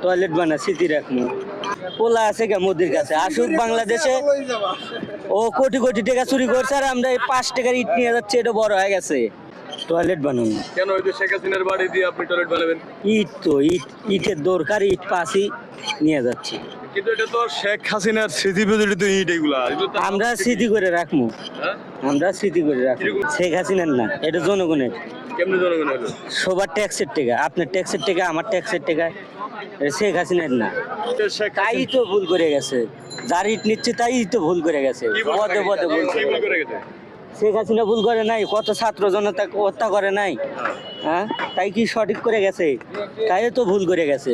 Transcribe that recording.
Toilet বানা স্মৃতি রাখবো। পোলা আছে কে মোদির কাছে আসুক বাংলাদেশে, ও কোটি কোটি টাকা চুরি করছে আর আমরা এই 5 টাকার ইট নিয়ে যাচ্ছি, এটা বড় হয়ে গেছে। টয়লেট বানাবো কেন? ওই যে শেখ হাসিনার বাড়ি দিয়ে আপনি টয়লেট বানাবেন? ইট তো ইটের দরকার, ইট পাসি নিয়ে যাচ্ছি। কিন্তু এটা তো শেখ হাসিনার স্মৃতি বিজড়িত ইট, এগুলা আমরা স্মৃতি করে রাখবো, হ্যাঁ? আমরা স্মৃতি করে রাখবো। শেখ হাসিনার না, এটা জনগণের। কেমনে জনগণ হলো? সবার ট্যাক্সের টাকা, আপনার ট্যাক্সের টাকা, আমার ট্যাক্সের টাকা, এটা শেখ হাসিনার না। শেখ তাই হাসিনা তো ভুল করে গেছে, যার ইট নিচ্ছে তাই তো ভুল করে গেছে, কি ভুল পদে পদে ভুল কি ভুল করে। করে গেছে? শেখ হাসিনা ভুল করে নাই, কত ছাত্র জনতা হত্যা করে নাই, হ্যাঁ? তাই কি সঠিক করে গেছে? তাই তো ভুল করে গেছে।